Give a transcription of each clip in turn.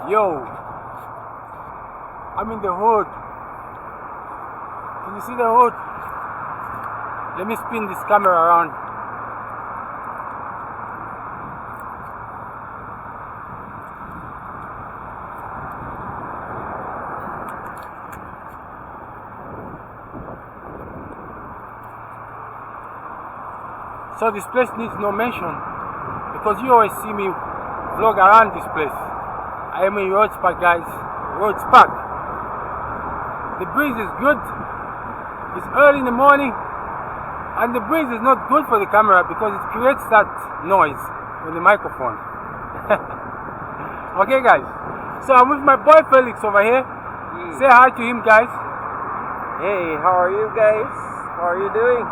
Yo, I'm in the hood. Can you see the hood? Let me spin this camera around. So this place needs no mention because you always see me vlog around this place. I am in Roads Park, guys. Roads Park. The breeze is good. It's early in the morning, and the breeze is not good for the camera because it creates that noise on the microphone. Okay, guys. So I'm with my boy Felix over here. Say hi to him, guys. Hey, how are you guys? How are you doing?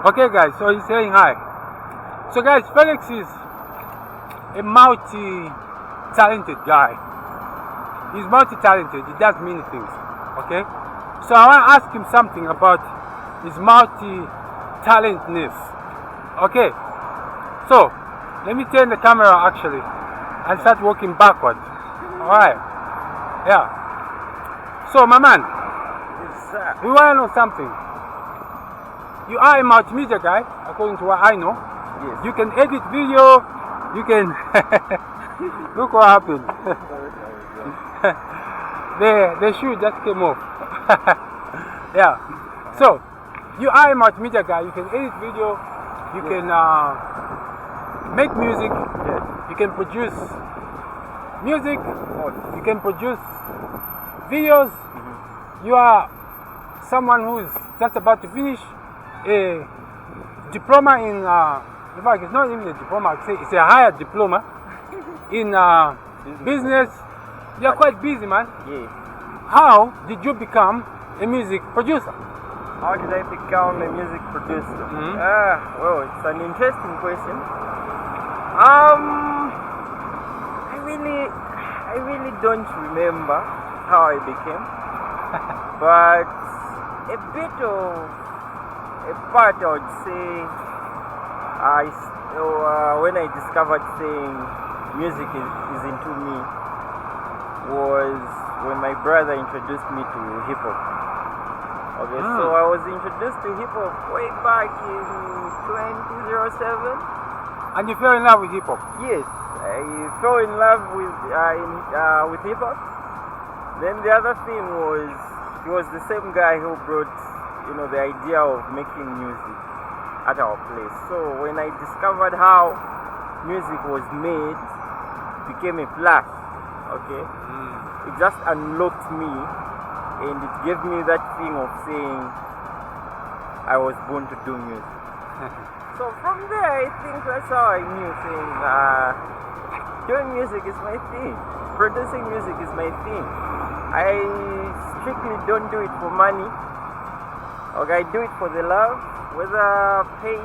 Okay, guys. So he's saying hi. So, guys, Felix is a multi-talented guy. He's multi-talented. He does many things. Okay. So I want to ask him something about his multi-talentness. Okay. So let me turn the camera actually and start walking backwards. Alright. Yeah. So my man, we want to know something. You are a multimedia guy, according to what I know. Yes. You can edit video. You can look what happened. The shoe just came off. Yeah. So you are a multimedia guy. You can edit video. You can make music. Yes. You can produce music. You can produce videos. You are someone who is just about to finish a diploma in fact, it's not even a diploma. I'd say it's a higher diploma in business. You are quite busy, man. Yeah. How did you become a music producer? How did I become a music producer? Well, it's an interesting question. I really don't remember how I became, but a bit of a part I would say when I discovered saying music is into me was when my brother introduced me to hip hop. Okay, so I was introduced to hip hop way back in 2007. And you fell in love with hip hop? Yes, I fell in love with hip hop. Then the other thing was he was the same guy who brought the idea of making music at our place. So when I discovered how music was made, it became a plus. Okay, it just unlocked me, and it gave me that thing of saying I was born to do music. So from there, I think that's how I knew saying doing music is my thing, producing music is my thing. I strictly don't do it for money. Okay, I do it for the love, whether paid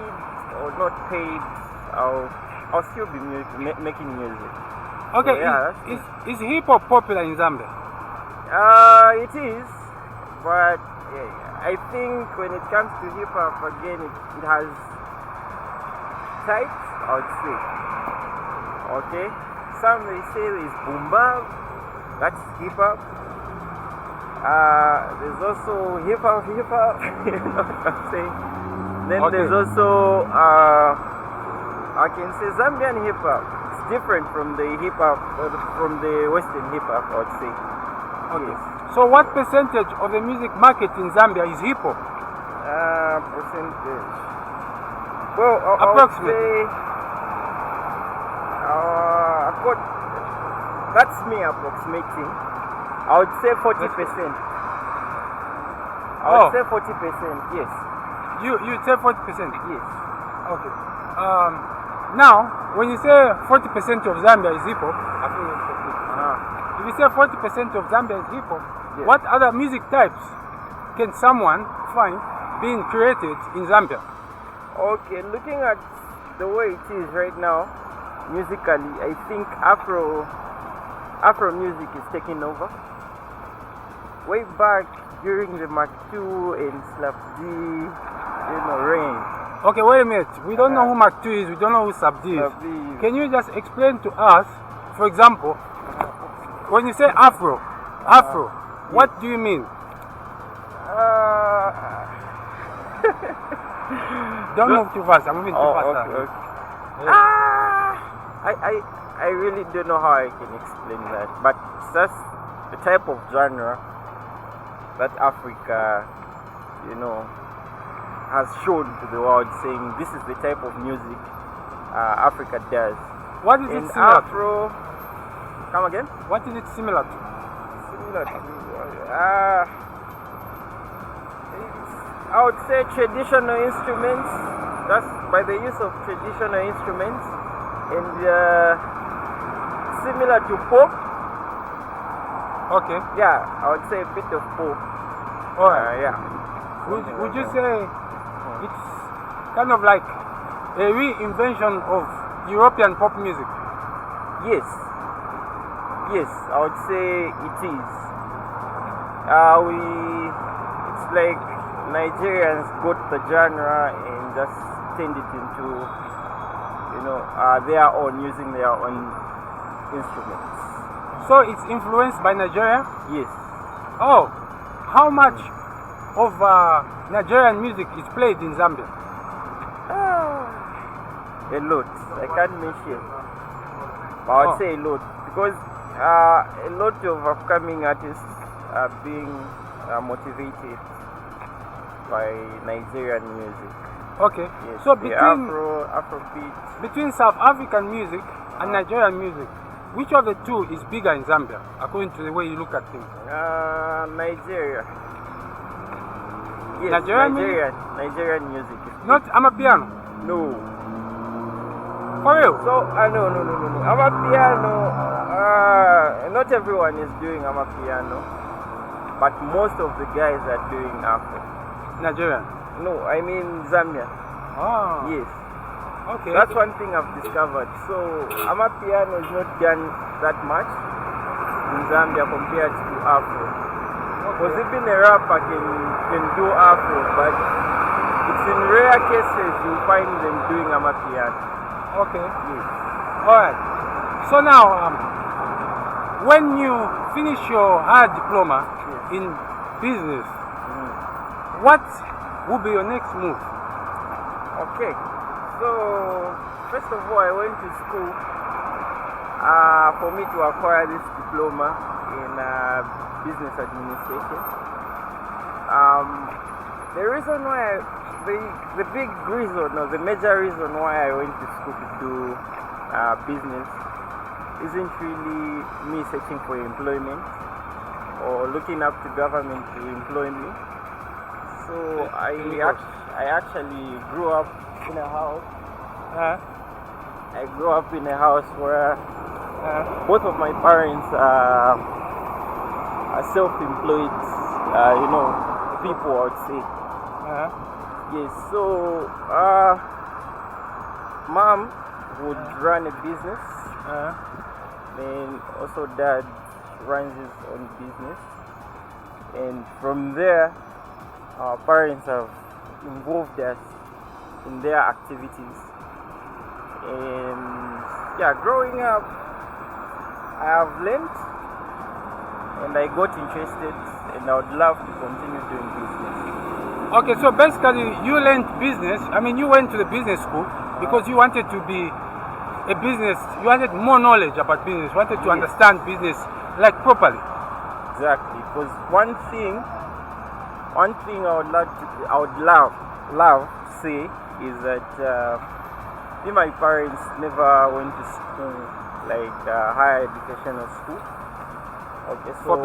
or not paid. I'll still be making music. Okay, so, yeah, is hip hop popular in Zambia? It is, but I think when it comes to hip hop, again, it has types, I would say. Okay, some they say is boom bap, that's hip hop. There's also hip hop, you know what I'm saying? Then there's also I can say Zambian hip hop. It's different from the hip hop, from the Western hip hop, I would say. Okay. Yes. So what percentage of the music market in Zambia is hip hop? Percentage. Well, approximately. I would say, that's me approximating. I would say 40%. I would say 40%. Yes. You say 40%. Yes. Okay. Now, when you say 40% of Zambia is hip hop, if you say 40% of Zambia is hip hop, yes, what other music types can someone find being created in Zambia? Okay, looking at the way it is right now, musically, I think Afro music is taking over. Way back during the Mark II and Slap D, reign. Okay, wait a minute. We don't know who Mark II is. We don't know who Sub D is. Can you just explain to us, for example, when you say Afro, what do you mean? Don't move too fast. I'm moving too fast. Okay. Yeah. I really don't know how I can explain that, but it's just the type of genre that Africa, has shown to the world, saying this is the type of music Africa does. What is In it similar Afro, come again? What is it similar to? Similar to, I would say traditional instruments. That's by the use of traditional instruments, and similar to pop. Okay. Yeah, I would say a bit of pop. Alright. Yeah. Would you say it's kind of like a reinvention of European pop music? Yes, I would say it is. It's like Nigerians got the genre and just turned it into, their own, using their own instruments. So it's influenced by Nigeria? Yes. Oh, how much of Nigerian music is played in Zambia? A lot. I can't mention, but I would say a lot, because a lot of upcoming artists are being motivated by Nigerian music. Okay. Yes, So the Afrobeat. between South African music and Nigerian music, which of the two is bigger in Zambia, according to the way you look at things? Nigeria. Yes, Nigerian music. Not Amapiano? No. For real? So, no. Amapiano, not everyone is doing Amapiano, but most of the guys are doing Afro. Nigerian? No, I mean Zambia. Ah. Yes. Okay. That's one thing I've discovered. So, Amapiano is not done that much in Zambia compared to Afro. Because even a rapper can do Afro, but it's in rare cases you find them doing Amapiano. Okay. Yes. Alright. So now, when you finish your higher diploma in business, what will be your next move? Okay. So, first of all, I went to school for me to acquire this diploma in business administration. The reason why, the big reason, or the major reason why I went to school to do business isn't really me searching for employment or looking up to government to employ me. So I actually grew up in a house. I grew up in a house where both of my parents are self-employed, people, I would say. Yes, so mom would run a business, then also dad runs his own business, and from there our parents have involved us in their activities. And yeah, growing up I have learned and I got interested, and I would love to continue doing business. Okay, so basically you learned business. I mean, you went to the business school because you wanted to be a business, you wanted more knowledge about business, you wanted to understand business like properly. Exactly, because one thing I would love to say is that my parents never went to school, like higher educational school. Okay, so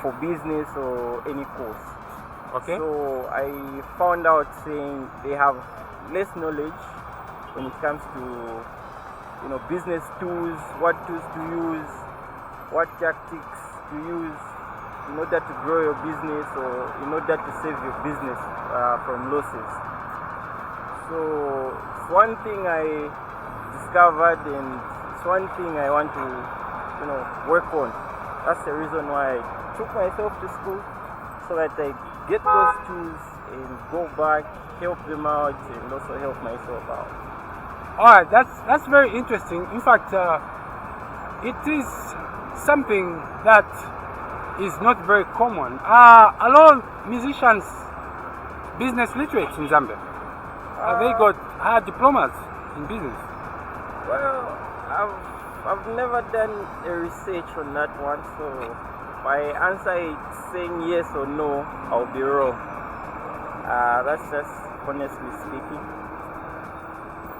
for business or any course. Okay. So I found out saying they have less knowledge when it comes to business tools, what tools to use, what tactics to use in order to grow your business or in order to save your business from losses. So it's one thing I discovered, and it's one thing I want to work on. That's the reason why I took myself to school, so that I get those tools and go back, help them out, and also help myself out. Alright, that's very interesting. In fact, it is something that is not very common. Are a lot of musicians business literate in Zambia? Have they got high diplomas in business? Well, I've never done a research on that one, so if I answer it saying yes or no, I'll be wrong. That's just honestly speaking.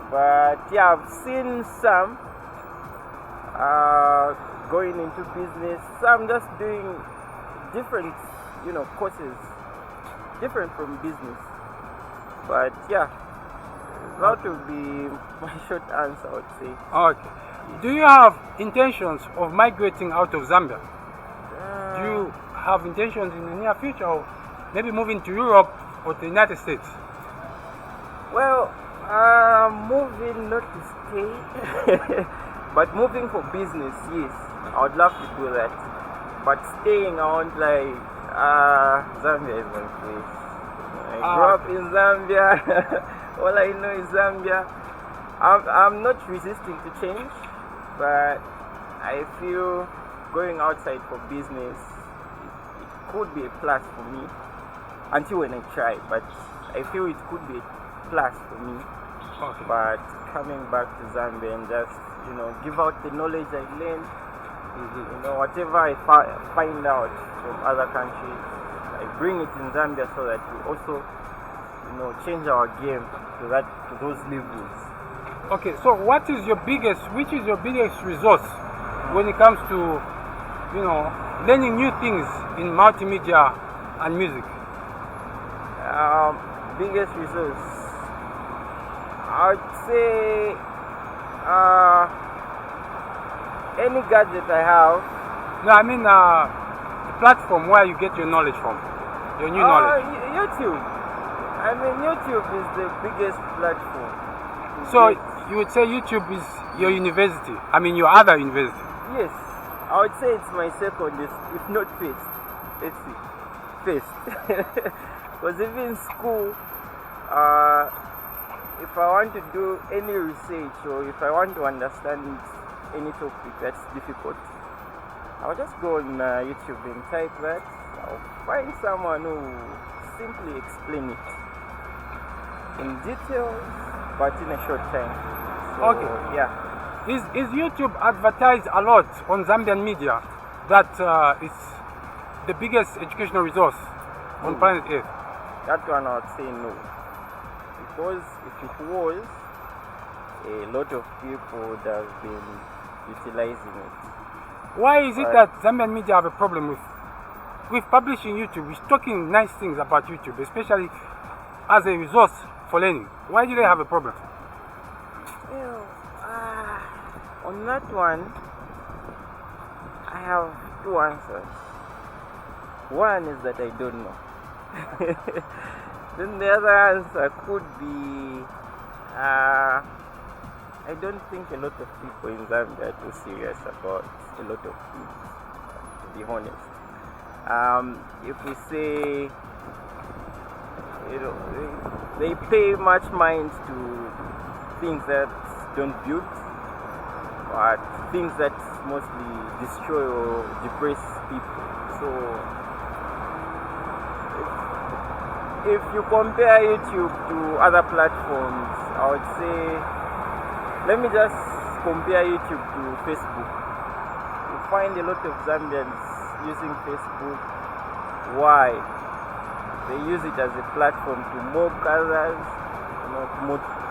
But yeah, I've seen some going into business, some just doing different, courses, different from business. But yeah, that would be my short answer, I would say. Okay. Do you have intentions of migrating out of Zambia? Do you have intentions in the near future of maybe moving to Europe or the United States? Well, moving not to stay, but moving for business, yes. I would love to do that. But staying, I want Zambia is my place. I grew up in Zambia. All I know is Zambia. I'm not resisting to change, but I feel going outside for business, it could be a plus for me until when I try. But I feel it could be a plus for me. Okay. But coming back to Zambia and just give out the knowledge I learned. Whatever I find out from other countries, I bring it in Zambia so that we also change our game to those levels. Okay, so which is your biggest resource when it comes to learning new things in multimedia and music? Biggest resource, I'd say any gadget I have. No, I mean the platform where you get your knowledge from, your new knowledge. YouTube. I mean, YouTube is the biggest platform. So you would say YouTube is your university? I mean, your other university? Yes, I would say it's my second, if not first. Let's see, first. Because even school, if I want to do any research or if I want to understand any topic that's difficult, I'll just go on YouTube and type that. I'll find someone who simply explain it in details, but in a short time. So, okay. Yeah. Is YouTube advertised a lot on Zambian media that it's the biggest educational resource on planet Earth? That one I would say no. Because if it was, a lot of people would have been utilizing it. Why is it that Zambian media have a problem with publishing YouTube, with talking nice things about YouTube, especially as a resource for learning? Why do they have a problem? On that one, I have two answers. One is that I don't know. Then the other answer could be I don't think a lot of people in Zambia are too serious about a lot of things, to be honest. If we say, they pay much mind to things that don't build, but things that mostly destroy or depress people. So if you compare YouTube to other platforms, I would say, let me just compare YouTube to Facebook. You find a lot of Zambians using Facebook. Why? They use it as a platform to mock others,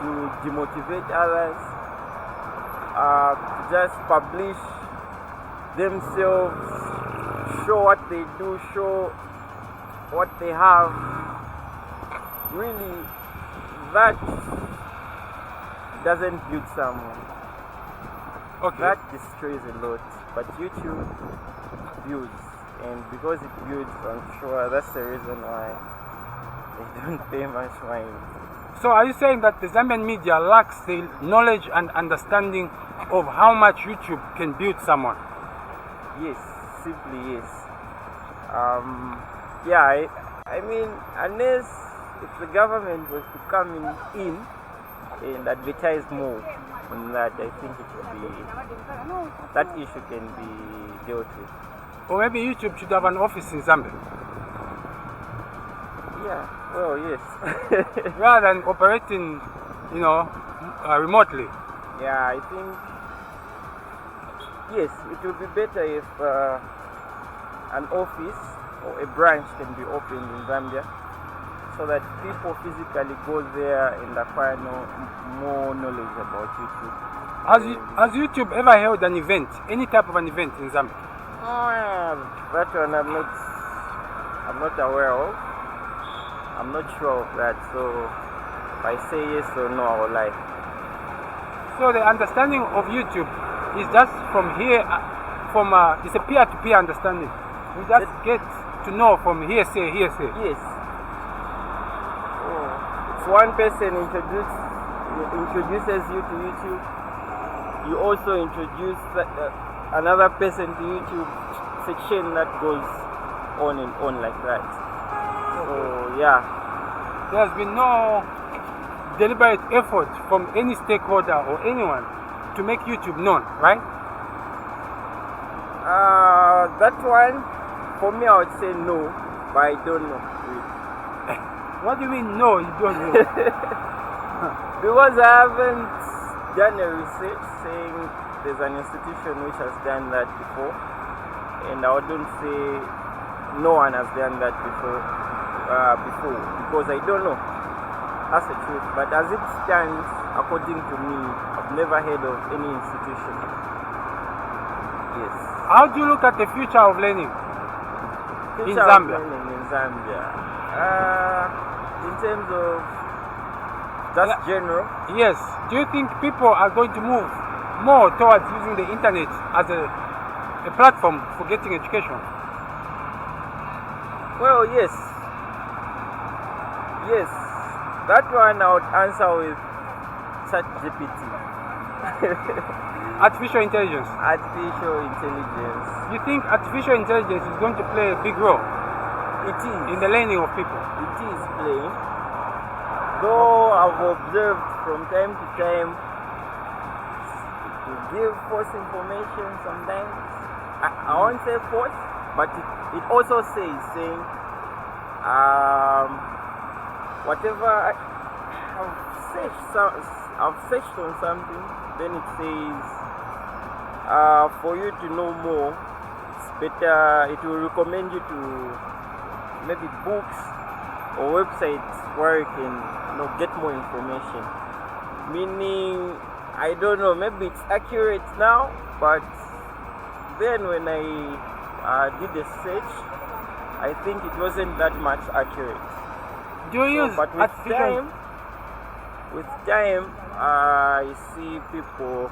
to demotivate others, to just publish themselves, show what they do, show what they have. Really, that doesn't build someone. Okay. That destroys a lot. But YouTube builds, and because it builds, I'm sure that's the reason why they don't pay much mind. So are you saying that the Zambian media lacks the knowledge and understanding of how much YouTube can build someone? Yes, simply yes. Yeah, I mean, unless if the government was to come in and advertise more, on that, I think it will be, that issue can be dealt with. Or maybe YouTube should have an office in Zambia. Yeah, well, yes. Rather than operating, remotely. Yeah, I think, yes, it would be better if an office or a branch can be opened in Zambia, so that people physically go there and acquire more knowledge about YouTube. Has YouTube ever held an event, any type of an event in Zambia? That one I'm not aware of. I'm not sure of that, so if I say yes or no, I will lie. So the understanding of YouTube is just from here, it's a peer-to-peer understanding. We just get to know from hearsay. Yes. It's one person introduces you to YouTube. You also introduce another person to YouTube. It's a chain that goes on and on like that. So yeah. There's been no deliberate effort from any stakeholder or anyone to make YouTube known, right? That one, for me, I would say no, but I don't know. What do you mean no, you don't know? Because I haven't done a research saying there's an institution which has done that before, and I wouldn't say no one has done that before, because I don't know. That's the truth. But as it stands, according to me, I've never heard of any institution. Yes. How do you look at the future of learning in Zambia? In terms of just general? Yes. Do you think people are going to move more towards using the internet as a platform for getting education? Well, yes. Yes. That one I would answer with ChatGPT. Artificial intelligence. Artificial intelligence. You think artificial intelligence is going to play a big role? It is. In the learning of people? It is playing. Though I've observed from time to time to give false information sometimes. I won't say false, but it also saying whatever I've searched on something, then it says for you to know more, it's better, it will recommend you to maybe books or websites where you can get more information. Meaning, I don't know, maybe it's accurate now, but then when I did a search, I think it wasn't that much accurate. Do you use but with time, I see people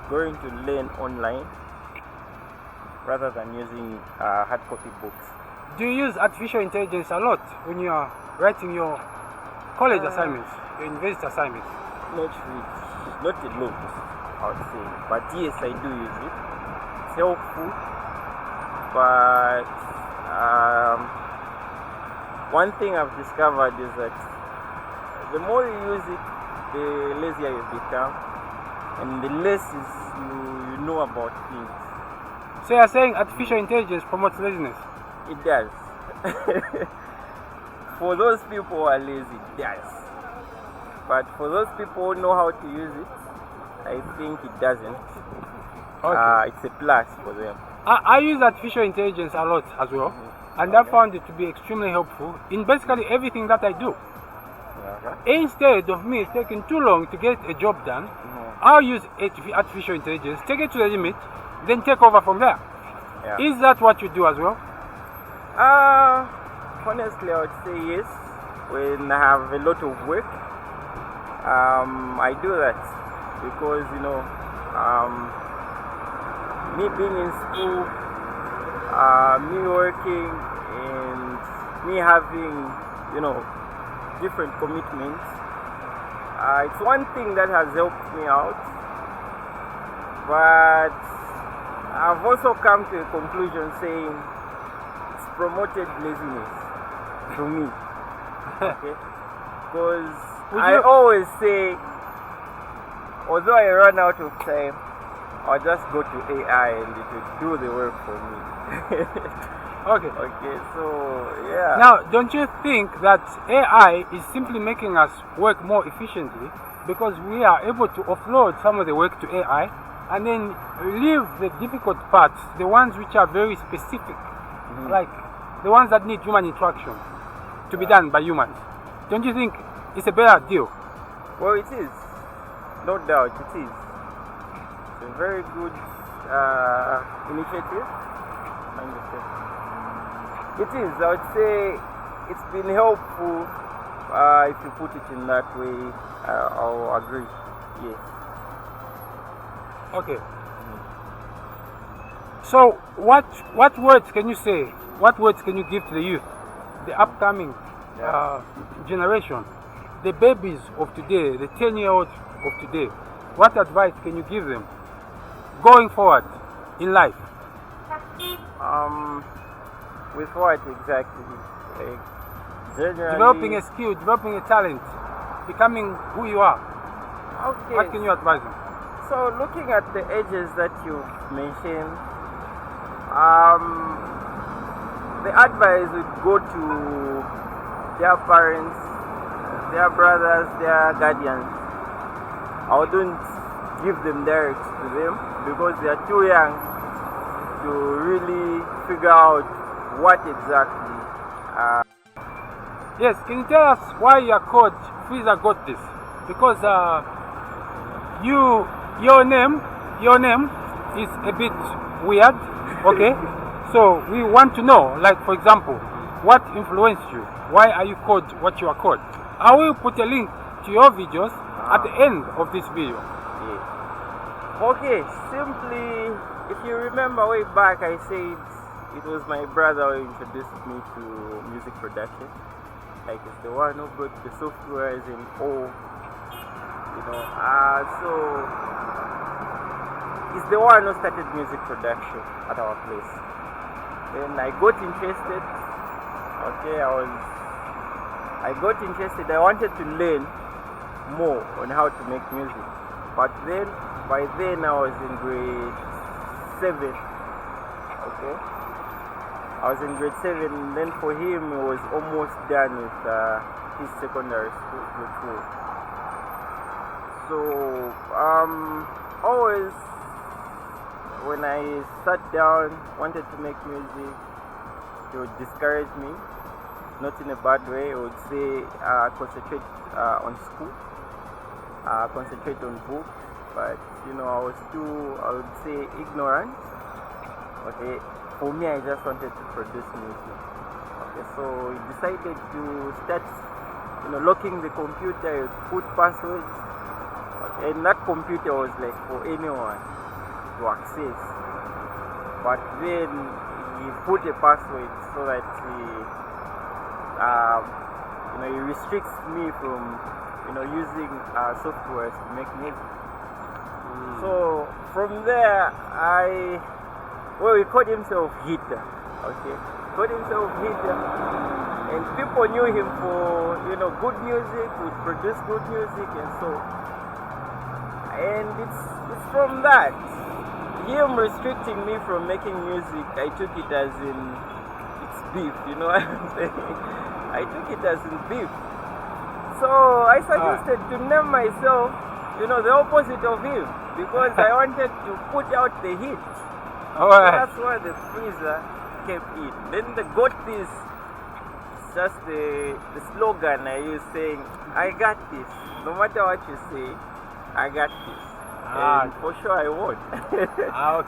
going to learn online rather than using hard copy books. Do you use artificial intelligence a lot when you are writing your college assignments, your university assignments? Not really, not a lot, I would say. But yes, I do use it. It's helpful, but one thing I've discovered is that the more you use it, the lazier you become, and the less you know about things. So you're saying artificial intelligence promotes laziness? It does. For those people who are lazy, it does. But for those people who know how to use it, I think it doesn't. Okay. It's a plus for them. I use artificial intelligence a lot as well, and I found it to be extremely helpful in basically everything that I do. Instead of me taking too long to get a job done, I'll use artificial intelligence, take it to the limit, then take over from there. Is that what you do as well? Honestly, I would say yes. When I have a lot of work, I do that because me being in school, me working, and me having different commitments, it's one thing that has helped me out, but I've also come to a conclusion saying it's promoted laziness to me. Okay? Because I always say although I run out of time, I'll just go to AI and it will do the work for me. Okay. Okay, so yeah. Now, don't you think that AI is simply making us work more efficiently because we are able to offload some of the work to AI and then leave the difficult parts, the ones which are very specific, like the ones that need human interaction, to be done by humans? Don't you think it's a better deal? Well, it is. No doubt, it is. It's a very good initiative. I understand. It is. I would say it's been helpful if you put it in that way. I'll agree. Yes. Okay. So, what words can you say? What words can you give to the youth, the upcoming generation, the babies of today, the 10-year-olds of today? What advice can you give them going forward in life? With what exactly? Like generally Developing a skill, developing a talent, becoming who you are. Okay. What can you advise them? So looking at the ages that you've mentioned, the advice would go to their parents, their brothers, their guardians. I wouldn't give them direct to them because they are too young to really figure out what exactly. Yes, can you tell us why you are called Freezer Got This? Because your name is a bit weird, okay? So we want to know, like for example, what influenced you? Why are you called what you are called? I will put a link to your videos at the end of this video. Yeah. Okay, simply, if you remember way back, I said it was my brother who introduced me to music production. Like it's the one who brought the softwares and all, you know. So he's the one who started music production at our place. Then I got interested. Okay, I got interested. I wanted to learn more on how to make music. But then, by then I was in grade 7. Okay, I was in grade 7. And then for him, he was almost done with his secondary school, grade 4. So always when I sat down, wanted to make music, he would discourage me, not in a bad way. He would say, concentrate on school, concentrate on books. But you know, I was too, I would say, ignorant. Okay, for me, I just wanted to produce music. Okay, so he decided to start, you know, locking the computer, put passwords, okay, and that computer was like for anyone to access. But then he put a password so that he restricts me from, you know, using softwares to make music. So from there, he called himself Hitter. Okay, he called himself Hitter, and people knew him for, you know, good music, would produce good music, and so. And it's from that, him restricting me from making music, I took it as in it's beef. You know what I'm saying? I took it as in beef. So I suggested to name myself, you know, the opposite of him, because I wanted to put out the hit. So that's why the Freezer came in. Then the got this, just the slogan I use, saying, I got this. No matter what you say, I got this. And for sure I won. Okay.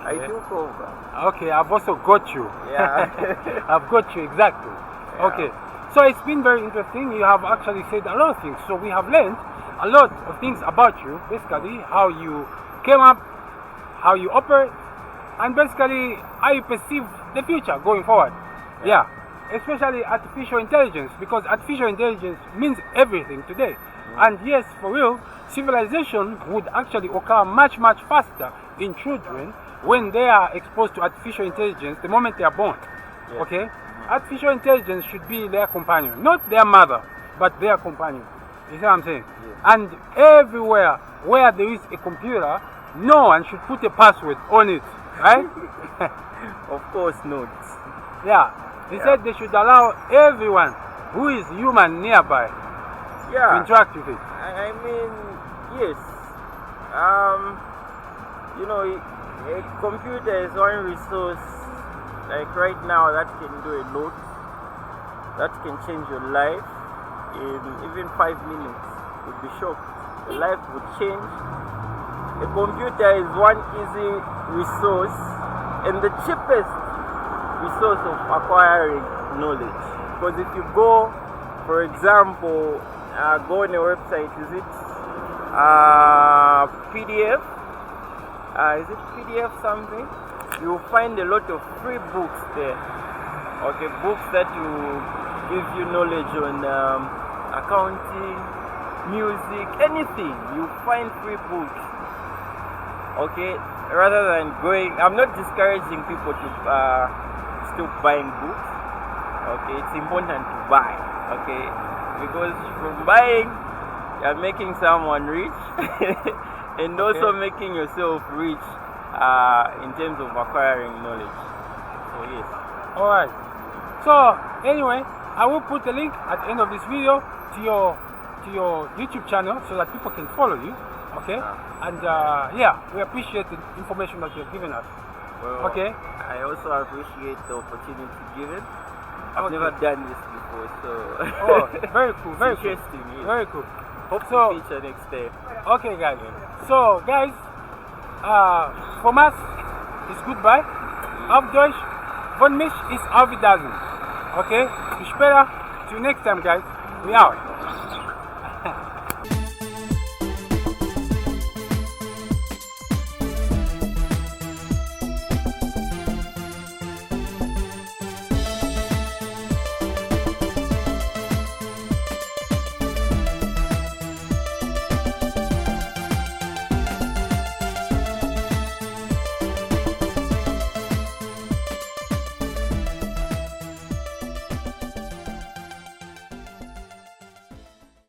I took over. Okay, I've also got you. Yeah. I've got you, exactly. Yeah. Okay. So it's been very interesting. You have actually said a lot of things. So we have learned a lot of things about you, basically how you came up, how you operate, and basically how you perceive the future going forward. Yeah. Especially artificial intelligence, because artificial intelligence means everything today. And yes, for real, civilization would actually occur much faster in children when they are exposed to artificial intelligence the moment they are born. Okay? Artificial intelligence should be their companion, not their mother, but their companion. You see what I'm saying? Yes. And everywhere where there is a computer, no one should put a password on it, right? Of course not. Yeah. He said they should allow everyone who is human nearby to interact with it. I mean, yes. You know, a computer is one resource, like right now, that can do a lot. That can change your life in even 5 minutes. You'd be shocked. Your life would change. A computer is one easy resource and the cheapest resource of acquiring knowledge. Because if you go, for example, go on a website, is it PDF? Is it PDF something? You'll find a lot of free books there. Okay, books that will give you knowledge on accounting, music, anything. You find free books. Okay, rather than going, I'm not discouraging people to stop buying books. Okay, it's important to buy. Okay, because from buying, you're making someone rich. And also making yourself rich in terms of acquiring knowledge. So yes. Alright. So anyway, I will put the link at the end of this video to your YouTube channel so that people can follow you. Okay? And yeah, we appreciate the information that you've given us. Well, okay. I also appreciate the opportunity given. I've never done this before, so oh, very cool, very interesting. Cool. Very cool. Hope to feature next day. Okay, guys. So, guys, from us, it's goodbye. Auf Deutsch, von mich ist Auf Wiedersehen. Okay? Bis später. Till next time, guys. We out.